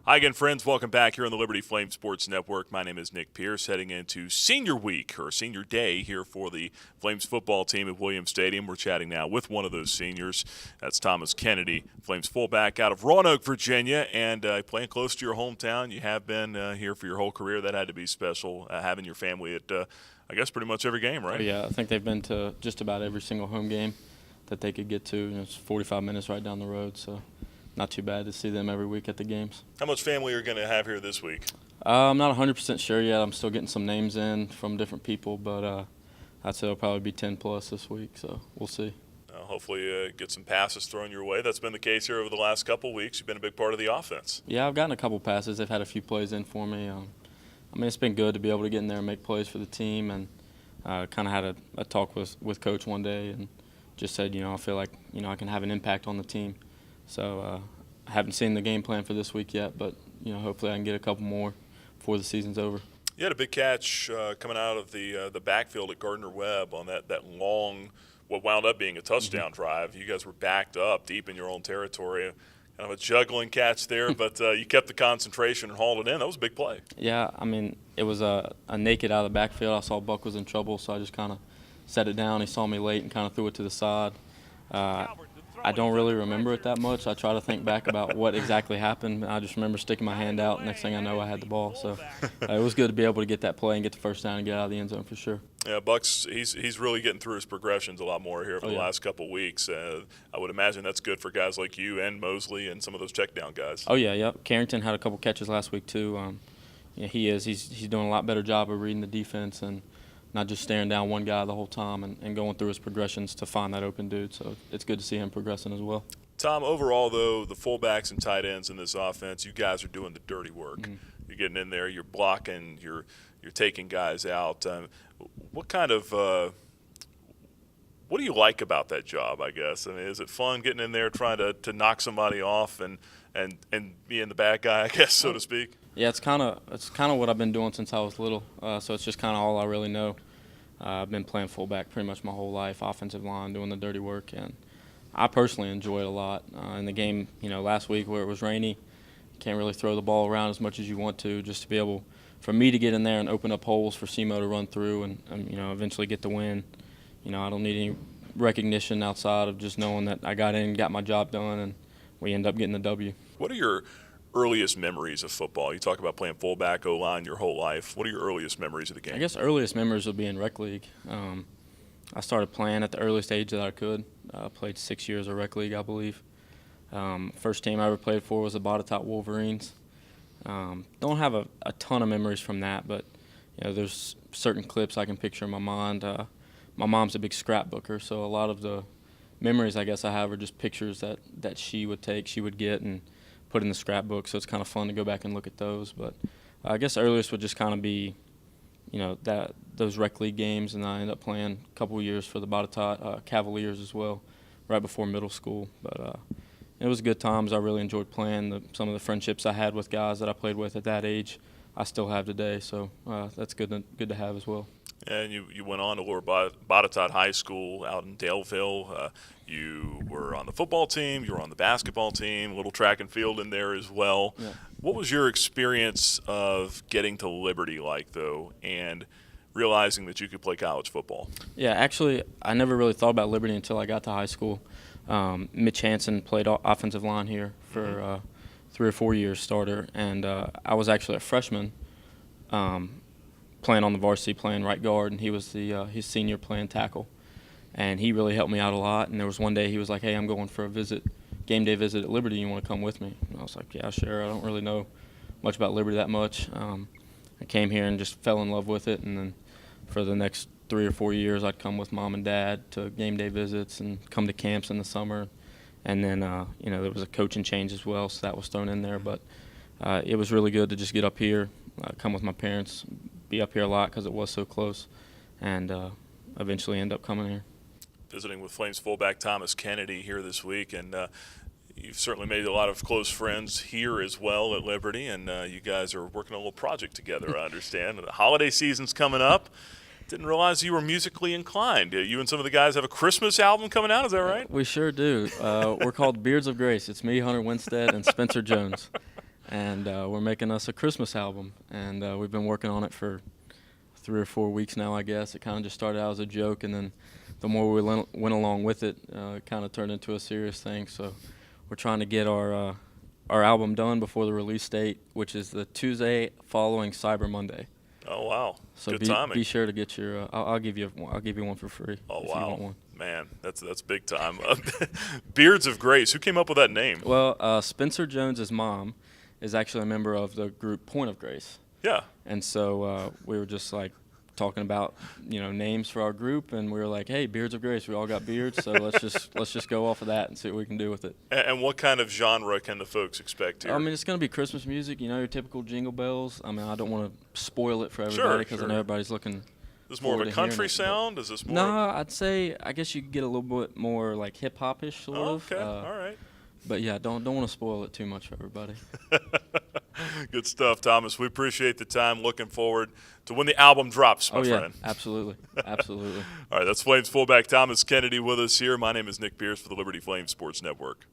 Hi again, friends. Welcome back here on the Liberty Flame Sports Network. My name is Nick Pierce, heading into Senior Week, or Senior Day, here for the Flames football team at Williams Stadium. We're chatting now with one of those seniors. That's Thomas Kennedy, Flames fullback out of Roanoke, Virginia, and playing close to your hometown. You have been here for your whole career. That had to be special, having your family at, I guess, pretty much every game, right? Oh, yeah, I think they've been to just about every single home game that they could get to. It's 45 minutes right down the road, so not too bad to see them every week at the games. How much family are you going to have here this week? I'm not 100% sure yet. I'm still getting some names in from different people, but I'd say it'll probably be 10 plus this week, so we'll see. Hopefully get some passes thrown your way. That's been the case here over the last couple of weeks. You've been a big part of the offense. Yeah, I've gotten a couple passes. They've had a few plays in for me. It's been good to be able to get in there and make plays for the team, and kind of had a talk with Coach one day and just said, I feel like, I can have an impact on the team. So I haven't seen the game plan for this week yet, but, hopefully I can get a couple more before the season's over. You had a big catch coming out of the backfield at Gardner-Webb on that long, what wound up being a touchdown drive. You guys were backed up deep in your own territory. Kind of a juggling catch there, but you kept the concentration and hauled it in. That was a big play. Yeah, it was a naked out of the backfield. I saw Buck was in trouble, so I just kind of set it down. He saw me late and kind of threw it to the side. I don't really remember it that much. I try to think back about what exactly happened. I just remember sticking my hand out. Next thing I know, I had the ball. So it was good to be able to get that play and get the first down and get out of the end zone for sure. Yeah, Buck's he's really getting through his progressions a lot more here for the last couple of weeks. I would imagine that's good for guys like you and Mosley and some of those check down guys. Oh, yeah. Carrington had a couple catches last week too. He's doing a lot better job of reading the defense and not just staring down one guy the whole time and going through his progressions to find that open dude. So it's good to see him progressing as well. Tom, overall, though, the fullbacks and tight ends in this offense, you guys are doing the dirty work. Mm-hmm. You're getting in there, you're blocking, you're taking guys out. What kind of what do you like about that job, I guess? Is it fun getting in there trying to knock somebody off and being the bad guy, I guess, so to speak? Yeah, it's kind of what I've been doing since I was little. So it's just kind of all I really know. I've been playing fullback pretty much my whole life, offensive line, doing the dirty work, and I personally enjoy it a lot. In the game, last week where it was rainy, you can't really throw the ball around as much as you want to. Just to be able, for me to get in there and open up holes for SEMO to run through and eventually get the win. I don't need any recognition outside of just knowing that I got in, got my job done, and we end up getting the W. What are your earliest memories of football? You talk about playing fullback, O-line your whole life. What are your earliest memories of the game? I guess earliest memories will be in rec league. I started playing at the earliest age that I could. I played 6 years of rec league, I believe. First team I ever played for was the Botetourt Wolverines. Don't have a ton of memories from that, but there's certain clips I can picture in my mind. My mom's a big scrapbooker, so a lot of the memories I guess I have are just pictures that she would get and put in the scrapbook, so it's kind of fun to go back and look at those. But I guess earliest would just kind of be, those rec league games, and I ended up playing a couple of years for the Botetourt Cavaliers as well, right before middle school. But it was good times. I really enjoyed playing. Some of the friendships I had with guys that I played with at that age, I still have today. So that's good to have as well. And you went on to Lower Botetourt High School out in Daleville. You were on the football team. You were on the basketball team. A little track and field in there as well. Yeah. What was your experience of getting to Liberty like, though, and realizing that you could play college football? Yeah, actually, I never really thought about Liberty until I got to high school. Mitch Hansen played offensive line here for 3 or 4 years starter, and I was actually a freshman playing on the varsity, playing right guard, and he was his senior playing tackle. And he really helped me out a lot. And there was one day he was like, "Hey, I'm going for a game day visit at Liberty. You want to come with me?" And I was like, "Yeah, sure." I don't really know much about Liberty that much. I came here and just fell in love with it. And then for the next 3 or 4 years, I'd come with mom and dad to game day visits and come to camps in the summer. And then, there was a coaching change as well, so that was thrown in there. But it was really good to just get up here, come with my parents, be up here a lot because it was so close, and eventually end up coming here. Visiting with Flames fullback Thomas Kennedy here this week, and you've certainly made a lot of close friends here as well at Liberty, and you guys are working on a little project together, I understand. The holiday season's coming up. Didn't realize you were musically inclined. You and some of the guys have a Christmas album coming out, is that right? We sure do. We're called Beards of Grace. It's me, Hunter Winstead, and Spencer Jones. and we're making us a Christmas album, and we've been working on it for 3 or 4 weeks now, I guess. It kind of just started out as a joke, and then the more we went along with it, it kind of turned into a serious thing. So we're trying to get our album done before the release date, which is the Tuesday following Cyber Monday. Oh wow! So Good timing. Be sure to get your. I'll give you one for free. Oh if wow! You want one. Man, that's big time. Beards of Grace. Who came up with that name? Well, Spencer Jones's mom is actually a member of the group Point of Grace. Yeah. And so we were just like talking about names for our group, and we were like, hey, Beards of Grace. We all got beards, so let's just go off of that and see what we can do with it. And what kind of genre can the folks expect here? I mean, it's going to be Christmas music, your typical Jingle Bells. I mean, I don't want to spoil it for everybody because I know everybody's looking. Is this more of a country sound? Is this more? No, I guess you could get a little bit more like hip hop-ish sort of. Okay, all right. But yeah, don't want to spoil it too much for everybody. Good stuff, Thomas. We appreciate the time. Looking forward to when the album drops, my friend. Absolutely. Absolutely. All right, that's Flames fullback Thomas Kennedy with us here. My name is Nick Pierce for the Liberty Flames Sports Network.